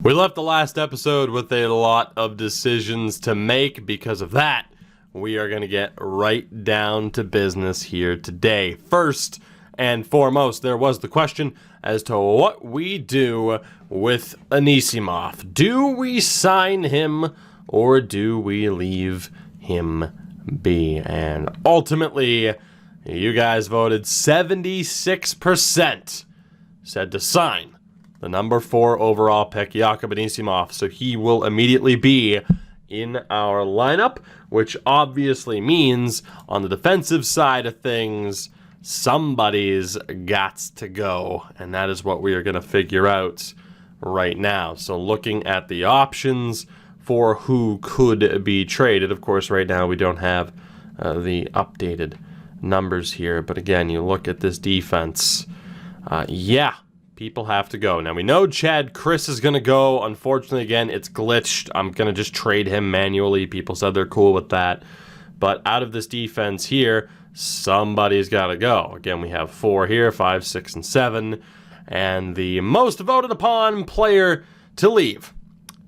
We left the last episode with a lot of decisions to make. Because of that, we are going to get right down to business here today. First and foremost, there was the question as to what we do with Anisimov. Do we sign him or do we leave him be? And ultimately, you guys voted 76% said to sign the number 4 overall pick, Jakub Anisimov. So he will immediately be in our lineup, which obviously means on the defensive side of things, somebody's gots to go. And that is what we are going to figure out right now. So looking at the options for who could be traded. Of course, right now we don't have the updated numbers here. But again, you look at this defense. People have to go. Now, we know Chad Chris is going to go. Unfortunately, again, it's glitched. I'm going to just trade him manually. People said they're cool with that. But out of this defense here, somebody's got to go. Again, we have 4 here, 5, 6, and 7. And the most voted upon player to leave.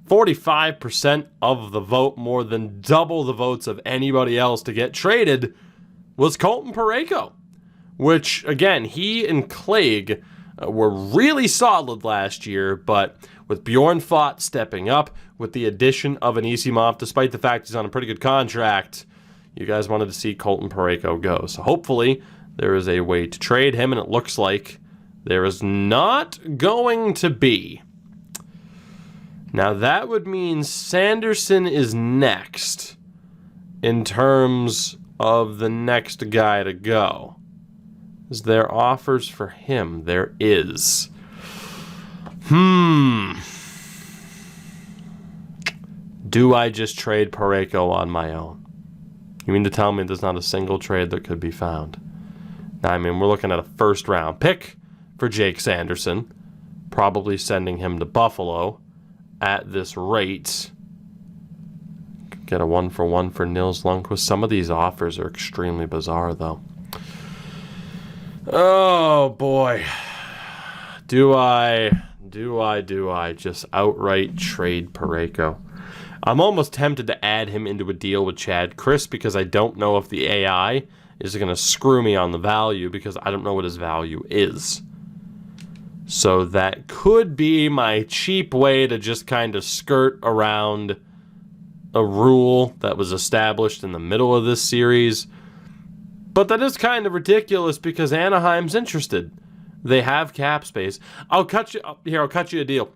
45% of the vote, more than double the votes of anybody else to get traded, was Colton Perico. Which, again, he and Clegg were really solid last year, but with Bjorn Fott stepping up, with the addition of Anisimov, despite the fact he's on a pretty good contract, you guys wanted to see Colton Perico go. So hopefully there is a way to trade him, and it looks like there is not going to be. Now that would mean Sanderson is next in terms of the next guy to go. Is there offers for him? There is. Do I just trade Perico on my own? You mean to tell me there's not a single trade that could be found? Now, I mean, we're looking at a first-round pick for Jake Sanderson, probably sending him to Buffalo at this rate. Get a 1-for-1 for Nils Lundkvist. Some of these offers are extremely bizarre, though. Oh, boy. Do I just outright trade Perico? I'm almost tempted to add him into a deal with Chad Chris because I don't know if the AI is going to screw me on the value because I don't know what his value is. So that could be my cheap way to just kind of skirt around a rule that was established in the middle of this series. But that is kind of ridiculous because Anaheim's interested. They have cap space. I'll cut you a deal.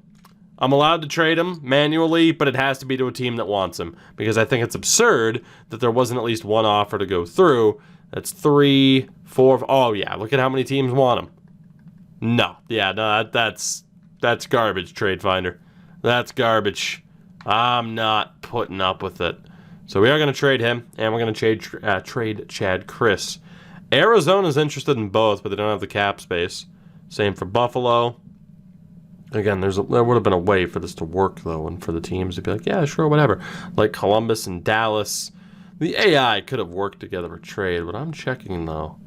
I'm allowed to trade him manually, but it has to be to a team that wants him. Because I think it's absurd that there wasn't at least one offer to go through. That's 3, 4. Oh, yeah. Look at how many teams want him. No. Yeah, no, that's garbage, Trade Finder. That's garbage. I'm not putting up with it. So we are going to trade him, and we're going to trade Chad Chris. Arizona's interested in both, but they don't have the cap space. Same for Buffalo. Again, there would have been a way for this to work, though, and for the teams to be like, yeah, sure, whatever. Like Columbus and Dallas. The AI could have worked together for trade. What I'm checking, though,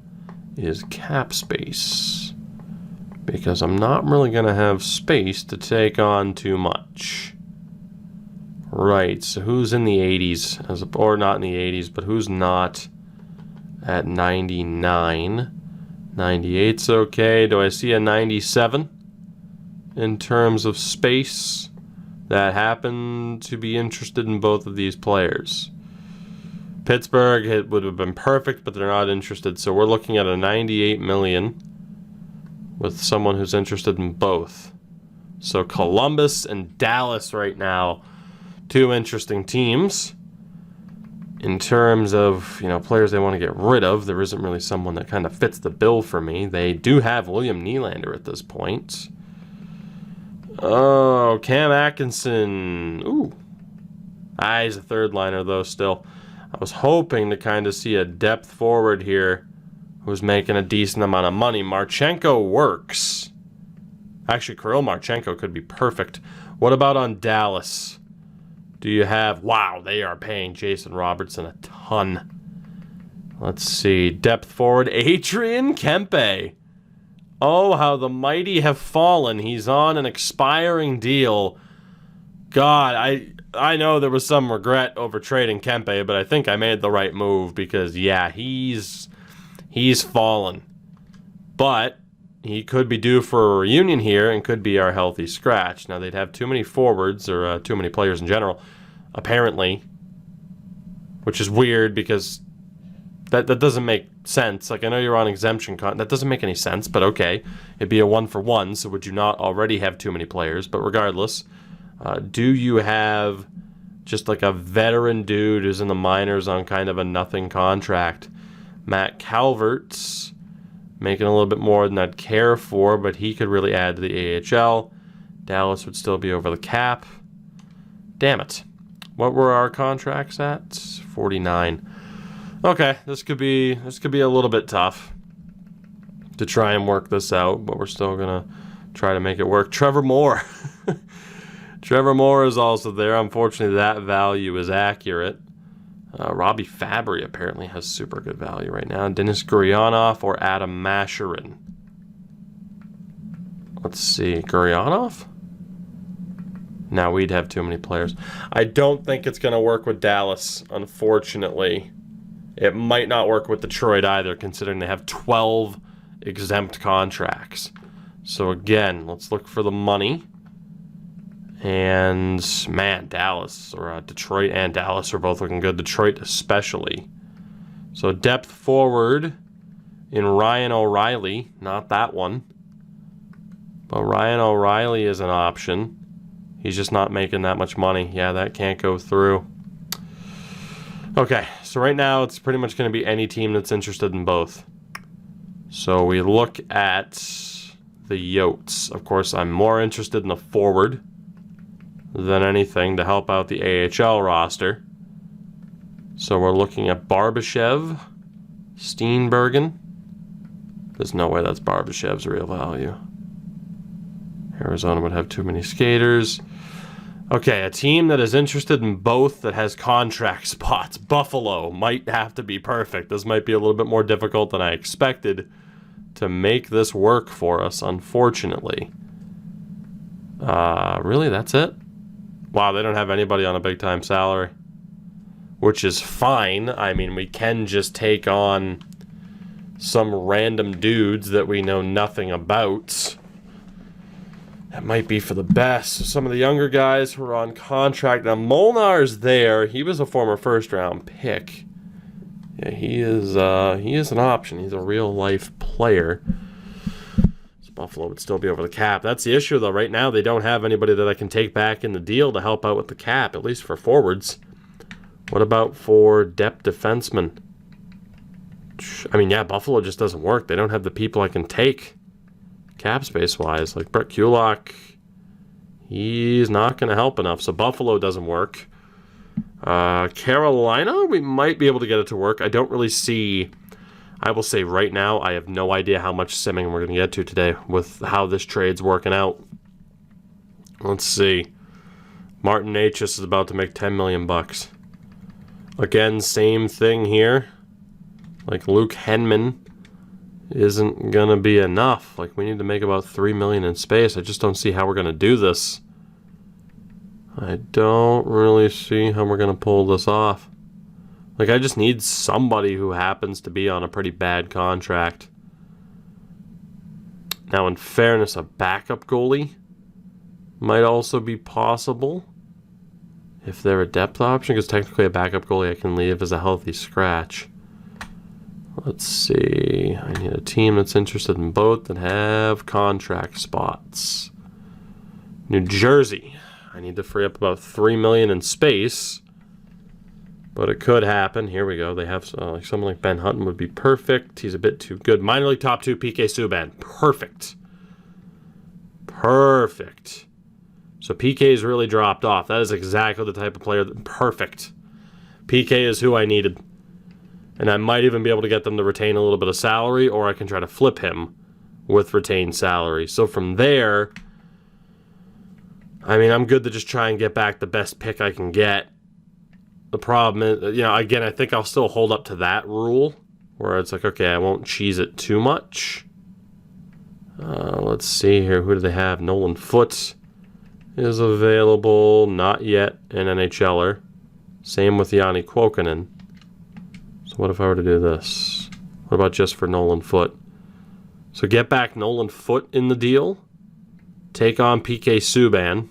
is cap space. Because I'm not really going to have space to take on too much. Right, so who's in the 80s? Or not in the 80s, but who's not at 99? 98's okay. Do I see a 97 in terms of space that happen to be interested in both of these players? Pittsburgh, it would have been perfect, but they're not interested. So we're looking at a 98 million with someone who's interested in both. So Columbus and Dallas right now, 2 interesting teams. In terms of, players they want to get rid of, there isn't really someone that kind of fits the bill for me. They do have William Nylander at this point. Oh, Cam Atkinson. Ooh. He's a third liner, though, still. I was hoping to kind of see a depth forward here who's making a decent amount of money. Marchenko works. Actually, Kirill Marchenko could be perfect. What about on Dallas? Do you have... Wow, they are paying Jason Robertson a ton. Let's see. Depth forward, Adrian Kempe. Oh, how the mighty have fallen. He's on an expiring deal God, I know there was some regret over trading Kempe, but I think I made the right move because, yeah, he's fallen. But he could be due for a reunion here and could be our healthy scratch. Now, they'd have too many forwards or too many players in general, apparently, which is weird because that doesn't make sense. Like, I know you're on exemption that doesn't make any sense, but okay. It'd be a 1-for-1, so would you not already have too many players? But regardless, do you have just like a veteran dude who's in the minors on kind of a nothing contract? Matt Calvert's making a little bit more than I'd care for, but he could really add to the AHL. Dallas would still be over the cap. Damn it. What were our contracts at? 49. Okay, this could be a little bit tough to try and work this out, but we're still gonna try to make it work. Trevor Moore. Trevor Moore is also there. Unfortunately, that value is accurate. Robbie Fabry apparently has super good value right now. Denis Gurianov or Adam Masherin. Let's see. Gurianov? No, we'd have too many players. I don't think it's going to work with Dallas, unfortunately. It might not work with Detroit either, considering they have 12 exempt contracts. So again, let's look for the money. And, man, Dallas, or Detroit and Dallas are both looking good. Detroit especially. So depth forward in Ryan O'Reilly. Not that one. But Ryan O'Reilly is an option. He's just not making that much money. Yeah, that can't go through. Okay, so right now it's pretty much going to be any team that's interested in both. So we look at the Yotes. Of course, I'm more interested in the forward than anything to help out the AHL roster. So we're looking at Barbashev, Steenbergen. There's no way that's Barbashev's real value. Arizona would have too many skaters. Okay, a team that is interested in both that has contract spots. Buffalo might have to be perfect. This might be a little bit more difficult than I expected to make this work for us, unfortunately. Really, that's it? Wow, they don't have anybody on a big-time salary, which is fine. I mean, we can just take on some random dudes that we know nothing about. That might be for the best. Some of the younger guys who are on contract. Now, Molnar's there. He was a former first-round pick. Yeah, he is an option. He's a real-life player. So Buffalo would still be over the cap. That's the issue, though. Right now, they don't have anybody that I can take back in the deal to help out with the cap, at least for forwards. What about for depth defensemen? I mean, yeah, Buffalo just doesn't work. They don't have the people I can take. Cap space-wise, like Brett Kulak, he's not going to help enough, so Buffalo doesn't work. Carolina, we might be able to get it to work. I don't really see, I will say right now, I have no idea how much simming we're going to get to today with how this trade's working out. Let's see. Martin Necas is about to make $10 million. Again, same thing here. Like Luke Henman isn't gonna be enough. Like, we need to make about $3 million in space. I just don't see how we're gonna do this. I don't really see how we're gonna pull this off. Like, I just need somebody who happens to be on a pretty bad contract. Now, in fairness, a backup goalie might also be possible if they're a depth option, because technically a backup goalie I can leave as a healthy scratch. Let's see. I need a team that's interested in both that have contract spots. New Jersey. I need to free up about $3 million in space, but it could happen. Here we go. They have like someone like Ben Hutton would be perfect. He's a bit too good. Minor league top 2, PK Subban. Perfect. Perfect. So PK's really dropped off. That is exactly the type of player that perfect. PK is who I needed. And I might even be able to get them to retain a little bit of salary, or I can try to flip him with retained salary. So from there, I mean, I'm good to just try and get back the best pick I can get. The problem is, you know, again, I think I'll still hold up to that rule, where it's like, okay, I won't cheese it too much. Let's see here. Who do they have? Nolan Foote is available. Not yet an NHLer. Same with Yanni Kuokkanen. So what if I were to do this? What about just for Nolan Foote? So get back Nolan Foote in the deal. Take on PK Subban.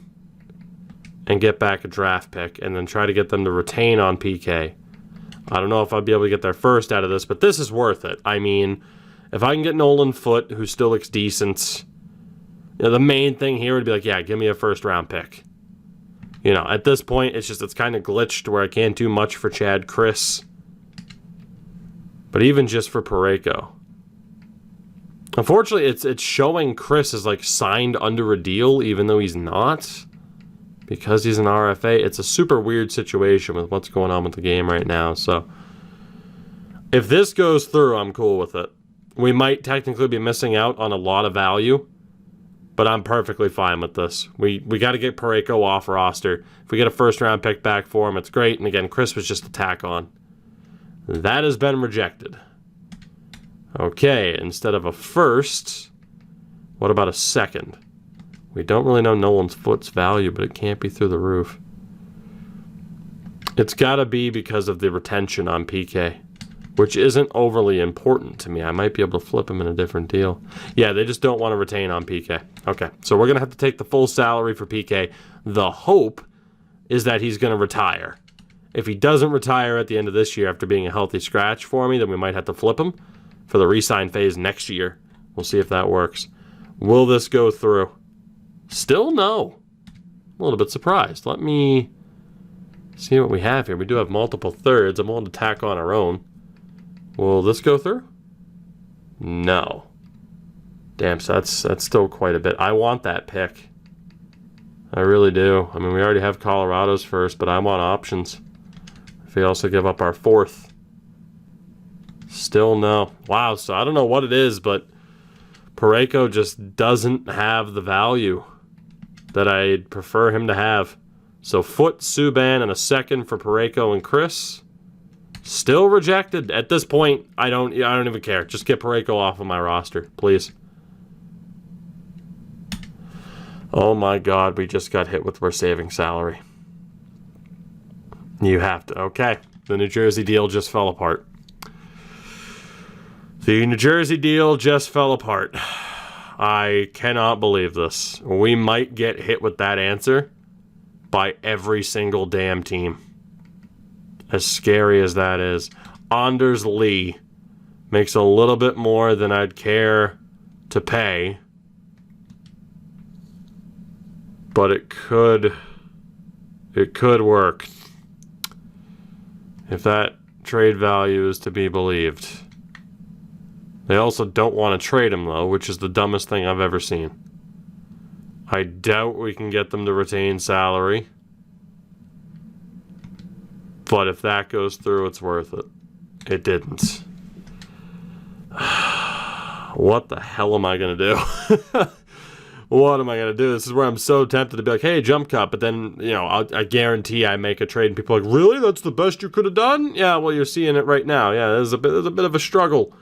And get back a draft pick. And then try to get them to retain on PK. I don't know if I'd be able to get their first out of this, but this is worth it. I mean, if I can get Nolan Foote, who still looks decent, the main thing here would be like, yeah, give me a first-round pick. At this point, it's kind of glitched where I can't do much for Chad Chris. But even just for Perico. Unfortunately, it's showing Chris is like signed under a deal, even though he's not. Because he's an RFA. It's a super weird situation with what's going on with the game right now. So, if this goes through, I'm cool with it. We might technically be missing out on a lot of value. But I'm perfectly fine with this. We got to get Perico off roster. If we get a first-round pick back for him, it's great. And again, Chris was just a tack on. That has been rejected. Okay, instead of a first, what about a second? We don't really know Nolan Foote's value, but it can't be through the roof. It's got to be because of the retention on PK. Which isn't overly important to me. I might be able to flip him in a different deal. Yeah, they just don't want to retain on PK. Okay, so we're going to have to take the full salary for PK. The hope is that he's going to retire. If he doesn't retire at the end of this year after being a healthy scratch for me, then we might have to flip him for the re-sign phase next year. We'll see if that works. Will this go through? Still no. A little bit surprised. Let me see what we have here. We do have multiple thirds. I'm willing to tack on our own. Will this go through? No. Damn, so that's still quite a bit. I want that pick. I really do. I mean, we already have Colorado's first, but I want options. If we also give up our fourth. Still no. Wow, so I don't know what it is, but Perico just doesn't have the value that I'd prefer him to have. So Foote, Subban, and a second for Perico and Chris. Still rejected. At this point, I don't even care. Just get Perico off of my roster, please. Oh my God, we just got hit with we're saving salary. You have to. Okay. The New Jersey deal just fell apart. The New Jersey deal just fell apart. I cannot believe this. We might get hit with that answer by every single damn team. As scary as that is. Anders Lee makes a little bit more than I'd care to pay. But it could work. If that trade value is to be believed. They also don't want to trade him, though, which is the dumbest thing I've ever seen. I doubt we can get them to retain salary. But if that goes through, it's worth it. It didn't. What the hell am I going to do? What am I going to do? This is where I'm so tempted to be like, hey, jump cut. But then, I guarantee I make a trade and people are like, really? That's the best you could have done? Yeah, well, you're seeing it right now. Yeah, there's a bit of a struggle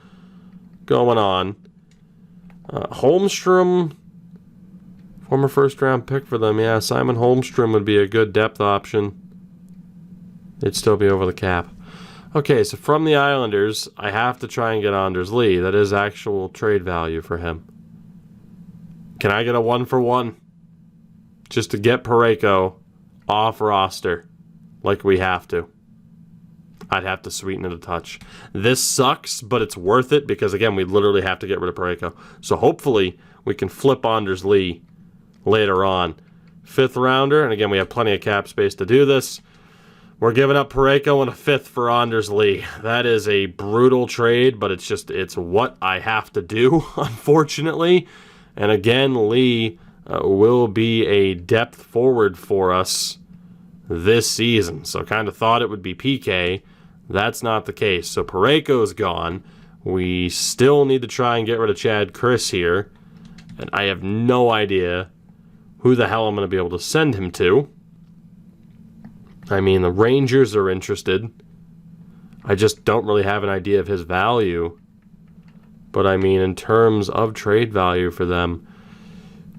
going on. Holmstrom, former first-round pick for them. Yeah, Simon Holmstrom would be a good depth option. They'd still be over the cap. Okay, so from the Islanders, I have to try and get Anders Lee. That is actual trade value for him. Can I get a 1-for-1? Just to get Perico off roster like we have to. I'd have to sweeten it a touch. This sucks, but it's worth it because, again, we literally have to get rid of Perico. So hopefully we can flip Anders Lee later on. 5th rounder, and again, we have plenty of cap space to do this. We're giving up Perico and a 5th for Anders Lee. That is a brutal trade, but it's what I have to do, unfortunately. And again, Lee will be a depth forward for us this season. So kind of thought it would be PK. That's not the case. So Perico's gone. We still need to try and get rid of Chad Chris here. And I have no idea who the hell I'm going to be able to send him to. I mean, the Rangers are interested. I just don't really have an idea of his value. But I mean, in terms of trade value for them,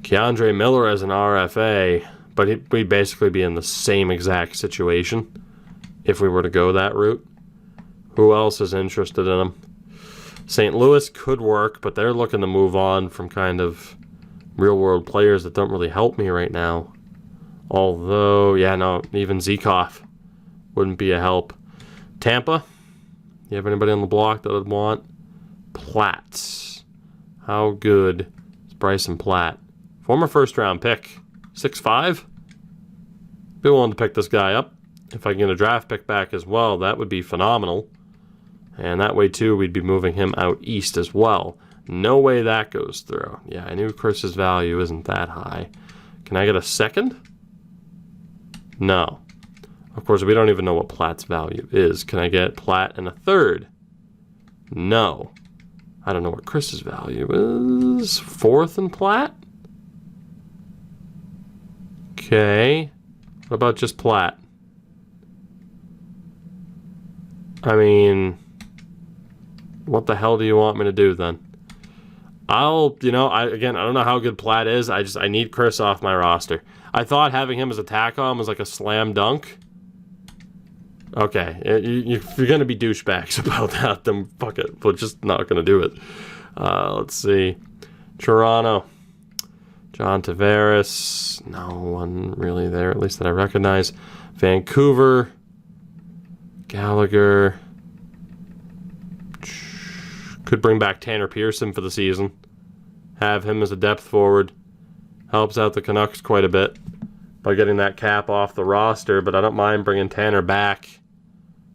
Keandre Miller as an RFA, but we'd basically be in the same exact situation if we were to go that route. Who else is interested in him? St. Louis could work, but they're looking to move on from kind of real-world players that don't really help me right now. Although, yeah, no, even Zekov wouldn't be a help. Tampa, you have anybody on the block that I'd want? Platt. How good is Bryson Platt? Former first-round pick. 6'5". Be willing to pick this guy up. If I can get a draft pick back as well, that would be phenomenal. And that way, too, we'd be moving him out east as well. No way that goes through. Yeah, I knew Chris's value isn't that high. Can I get a second? No. Of course, we don't even know what Platt's value is. Can I get Platt and a third? No. I don't know what Chris's value is. Fourth and Platt? Okay. What about just Platt? I mean, what the hell do you want me to do then? I don't know how good Platt is. I need Chris off my roster. I thought having him as a tack-on was like a slam dunk. Okay, if you're going to be douchebags about that, then fuck it. We're just not going to do it. Let's see. Toronto. John Tavares. No one really there, at least that I recognize. Vancouver. Gallagher. Could bring back Tanner Pearson for the season. Have him as a depth forward. Helps out the Canucks quite a bit by getting that cap off the roster, but I don't mind bringing Tanner back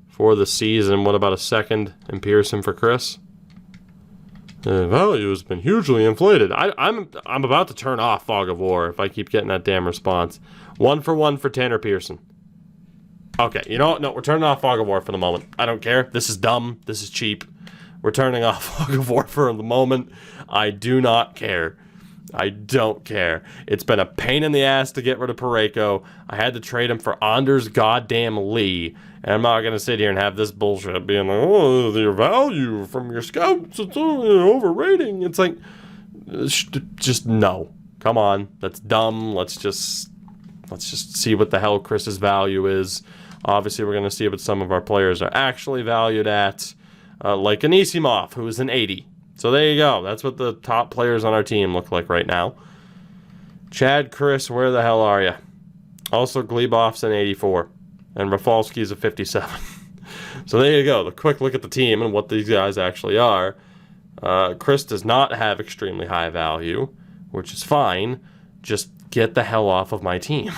for the season. What about a second and Pearson for Chris? The value has been hugely inflated. I'm about to turn off Fog of War if I keep getting that damn response. 1-for-1 for Tanner Pearson. Okay, you know what? No, we're turning off Fog of War for the moment. I don't care. This is dumb. This is cheap. We're turning off Fog of War for the moment. I do not care. I don't care. It's been a pain in the ass to get rid of Perico. I had to trade him for Anders goddamn Lee. And I'm not going to sit here and have this bullshit being like, oh, your value from your scouts, it's overrating. It's like, just no. Come on. That's dumb. Let's just see what the hell Chris's value is. Obviously, we're going to see what some of our players are actually valued at. Like Anisimov, who is an 80. So there you go. That's what the top players on our team look like right now. Chad, Chris, where the hell are you? Also, Glebov's an 84. And Rafalski's a 57. So there you go. The quick look at the team and what these guys actually are. Chris does not have extremely high value, which is fine. Just get the hell off of my team.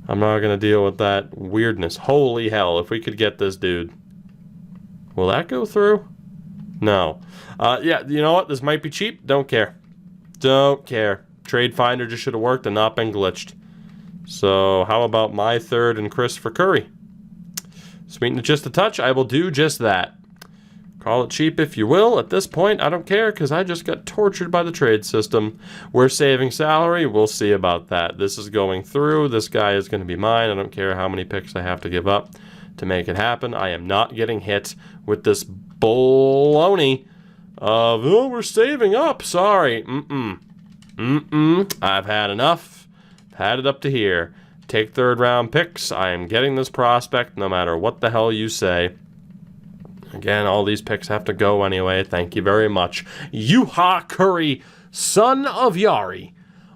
I'm not going to deal with that weirdness. Holy hell, if we could get this dude. Will that go through? No. Yeah, you know what? This might be cheap. Don't care. Don't care. Trade Finder just should have worked and not been glitched. So how about my third and Chris for Curry? Sweeten it just a touch. I will do just that. Call it cheap if you will. At this point, I don't care because I just got tortured by the trade system. We're saving salary. We'll see about that. This is going through. This guy is going to be mine. I don't care how many picks I have to give up to make it happen. I am not getting hit with this baloney of, oh, we're saving up. Sorry. I've had enough. Had it up to here. Take third round picks. I am getting this prospect no matter what the hell you say. Again, all these picks have to go anyway. Thank you very much. Yuha Curry, son of Yari.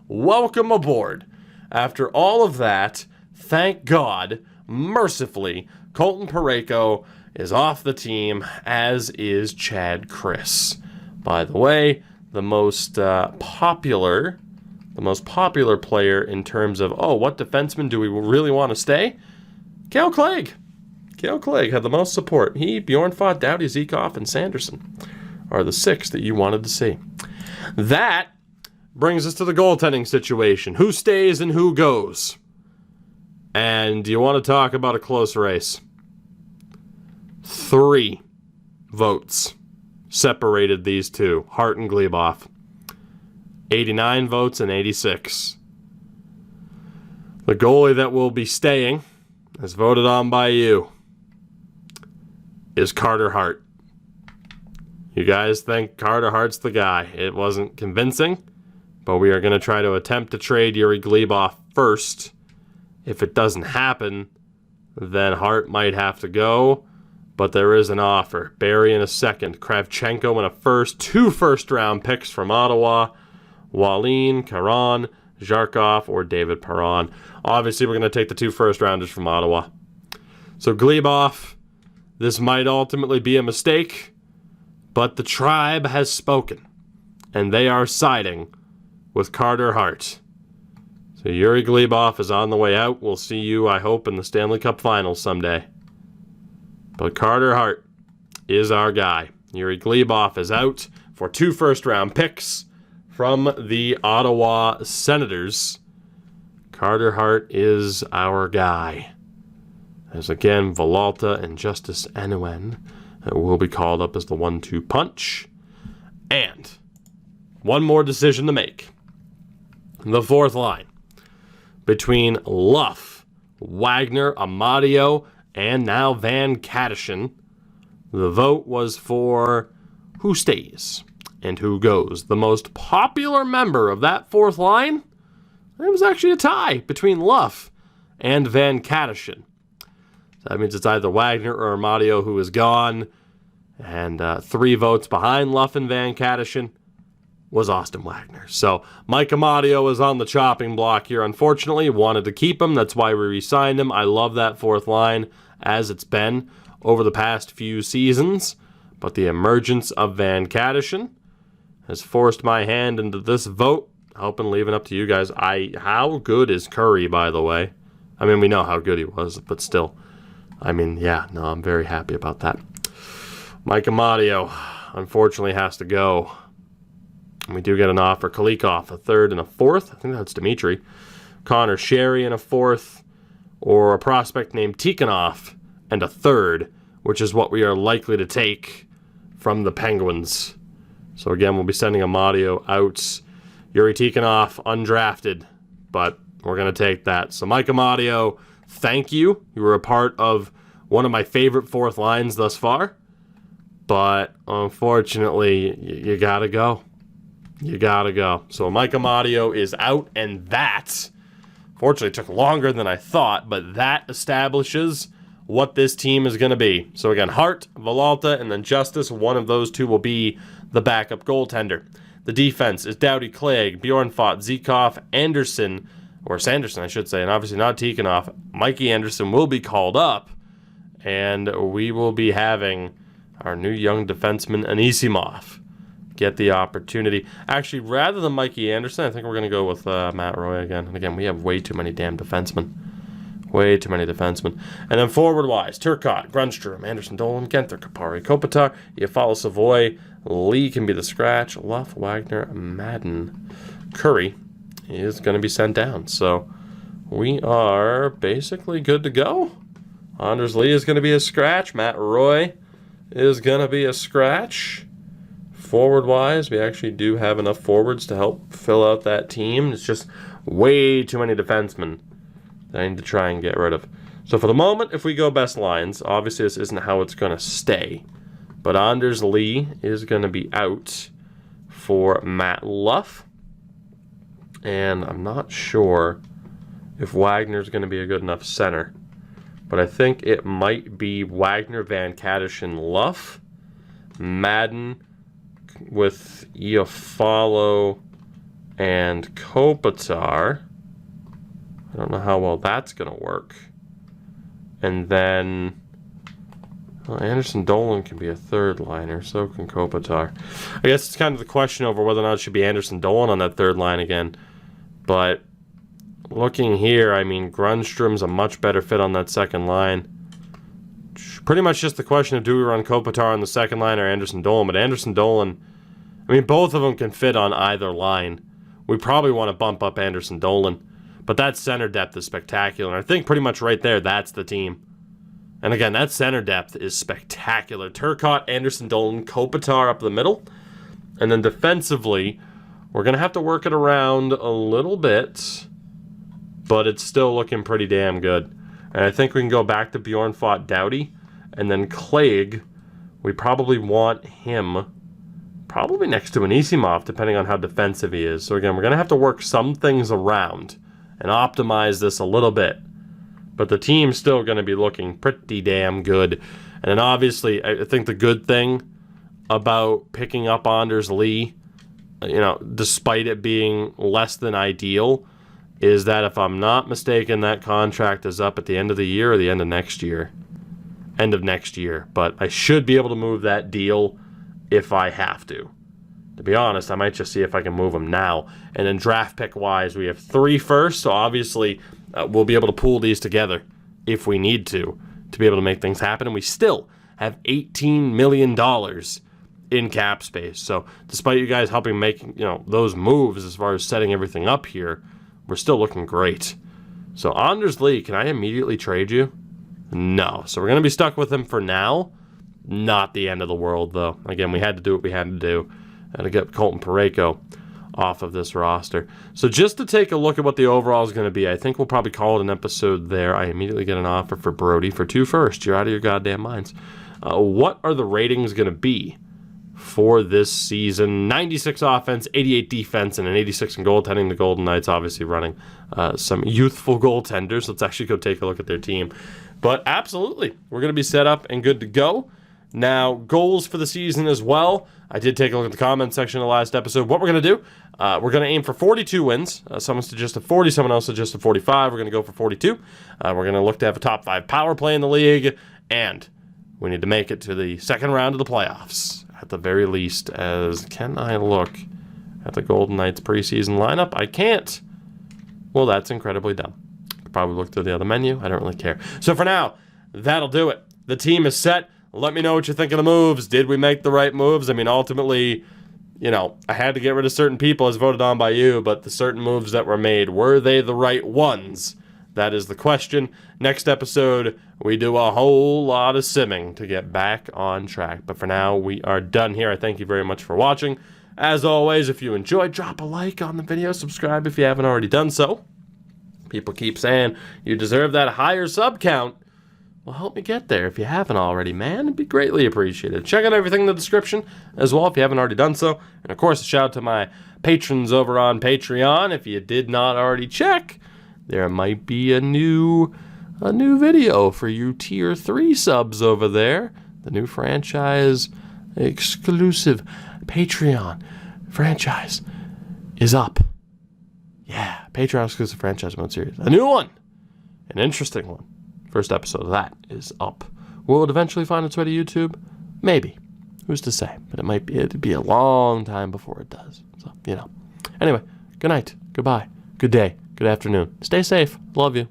Welcome aboard. After all of that, thank God, mercifully, Colton Perico is off the team, as is Chad Chris. By the way, the most popular player in terms of, what defenseman do we really want to stay? Cale Clegg. Cale Clegg had the most support. He, Bjornfot, Doughty, Zekov, and Sanderson are the 6 that you wanted to see. That brings us to the goaltending situation. Who stays and who goes? And do you want to talk about a close race? 3 votes separated these two, Hart and Glebov. 89 votes and 86. The goalie that will be staying, as voted on by you, is Carter Hart. You guys think Carter Hart's the guy. It wasn't convincing, but we are going to try to attempt to trade Yuri Glebov first. If it doesn't happen, then Hart might have to go. But there is an offer. Barrie in a second. Kravchenko in a first. 2 first-round picks from Ottawa. Wallin, Caron, Zharkov, or David Perron. Obviously, we're going to take the 2 first-rounders from Ottawa. So Glebov, this might ultimately be a mistake, but the tribe has spoken, and they are siding with Carter Hart. So Yuri Glebov is on the way out. We'll see you, I hope, in the Stanley Cup Finals someday. But Carter Hart is our guy. Yuri Glebov is out for 2 first-round picks from the Ottawa Senators. Carter Hart is our guy. As again, Villalta and Justice Annuin will be called up as the 1-2 punch. And one more decision to make. The 4th line. Between Luff, Wagner, Amadio, and now Van Katterson, the vote was for who stays and who goes. The most popular member of that 4th line, it was actually a tie between Luff and Van Katterson. So that means it's either Wagner or Amadio who is gone. And 3 votes behind Luff and Van Katterson was Austin Wagner. So Mike Amadio is on the chopping block here, unfortunately. Wanted to keep him. That's why we re-signed him. I love that 4th line as it's been over the past few seasons. But the emergence of Van Katterson has forced my hand into this vote. Hoping leaving up to you guys. How good is Curry, by the way? I mean, we know how good he was, but still. I mean, yeah, no, I'm very happy about that. Mike Amadio, unfortunately, has to go. And we do get an offer. Kulikov, a 3rd and a 4th. I think that's Dimitri. Connor Sherry in a 4th. Or a prospect named Tikhonov and a 3rd, which is what we are likely to take from the Penguins. So again, we'll be sending Amadio out. Yuri Tikhonov, undrafted, but we're going to take that. So Mike Amadio, thank you. You were a part of one of my favorite 4th lines thus far. But unfortunately, you got to go. You got to go. So Mike Amadio is out, and that, fortunately, took longer than I thought, but that establishes what this team is going to be. So again, Hart, Villalta, and then Justice. One of those 2 will be the backup goaltender. The defense is Doughty, Clegg, Bjornfot, Zykov, Anderson, or Sanderson, I should say, and obviously not Tikhonov. Mikey Anderson will be called up, and we will be having our new young defenseman, Anisimov, get the opportunity. Actually, rather than Mikey Anderson, I think we're going to go with Matt Roy again. And again, we have way too many damn defensemen. Way too many defensemen. And then forward-wise, Turcotte, Grundstrom, Anderson Dolan, Genther, Kapari, Kopitar, Iafalo Savoy, Lee can be the scratch, Luff, Wagner, Madden. Curry is going to be sent down. So we are basically good to go. Anders Lee is going to be a scratch. Matt Roy is going to be a scratch. Forward-wise, we actually do have enough forwards to help fill out that team. It's just way too many defensemen that I need to try and get rid of. So for the moment, if we go best lines, obviously this isn't how it's going to stay. But Anders Lee is going to be out for Matt Luff. And I'm not sure if Wagner's going to be a good enough center. But I think it might be Wagner, Van Katterson, Luff, Madden with Iafalo and Kopitar. I don't know how well that's going to work. And then Anderson Dolan can be a 3rd liner, so can Kopitar. I guess it's kind of the question over whether or not it should be Anderson Dolan on that 3rd line again. But looking here, I mean, Grundstrom's a much better fit on that 2nd line. Pretty much just the question of do we run Kopitar on the 2nd line or Anderson Dolan. But Anderson Dolan, I mean, both of them can fit on either line. We probably want to bump up Anderson Dolan. But that center depth is spectacular. And I think pretty much right there, that's the team. And again, that center depth is spectacular. Turcotte, Anderson Dolan, Kopitar up the middle. And then defensively, we're going to have to work it around a little bit. But it's still looking pretty damn good. And I think we can go back to Bjornfot, Doughty. And then Clegg, we probably want him probably next to Anisimov, depending on how defensive he is. So again, we're going to have to work some things around. and optimize this a little bit. But the team's still going to be looking pretty damn good. And then obviously, I think the good thing about picking up Anders Lee, despite it being less than ideal, is that if I'm not mistaken, that contract is up at the end of the year or the end of next year. End of next year. But I should be able to move that deal if I have to. To be honest, I might just see if I can move him now. And then draft pick-wise, we have 3 firsts, so obviously we'll be able to pool these together if we need to be able to make things happen. And we still have $18 million in cap space. So despite you guys helping make those moves as far as setting everything up here, we're still looking great. So Anders Lee, can I immediately trade you? No. So we're going to be stuck with him for now. Not the end of the world, though. Again, we had to do what we had to do to get Colton Perico off of this roster. So just to take a look at what the overall is going to be, I think we'll probably call it an episode there. I immediately get an offer for Brody for 2 firsts. You're out of your goddamn minds. What are the ratings going to be for this season? 96 offense, 88 defense, and an 86 in goaltending. The Golden Knights obviously running some youthful goaltenders. Let's actually go take a look at their team. But absolutely, we're going to be set up and good to go. Now, goals for the season as well. I did take a look at the comment section of the last episode. What we're going to do, we're going to aim for 42 wins. Someone suggested 40, someone else suggested 45. We're going to go for 42. We're going to look to have a top 5 power play in the league, and we need to make it to the second round of the playoffs, at the very least. As can I look at the Golden Knights preseason lineup? I can't. Well, that's incredibly dumb. Could probably look through the other menu. I don't really care. So for now, that'll do it. The team is set. Let me know what you think of the moves. Did we make the right moves? I mean, ultimately, I had to get rid of certain people as voted on by you, but the certain moves that were made, were they the right ones? That is the question. Next episode, we do a whole lot of simming to get back on track. But for now, we are done here. I thank you very much for watching. As always, if you enjoyed, drop a like on the video. Subscribe if you haven't already done so. People keep saying you deserve that higher sub count. Well, help me get there if you haven't already, man. It'd be greatly appreciated. Check out everything in the description as well if you haven't already done so. And, of course, a shout out to my patrons over on Patreon. If you did not already check, there might be a new video for you Tier 3 subs over there. The new franchise exclusive Patreon franchise is up. Yeah, Patreon exclusive franchise mode series. A new one. An interesting one. First episode of that is up. Will it eventually find its way to YouTube? Maybe. Who's to say? But it'd be a long time before it does. So, Anyway, good night. Goodbye. Good day. Good afternoon. Stay safe. Love you.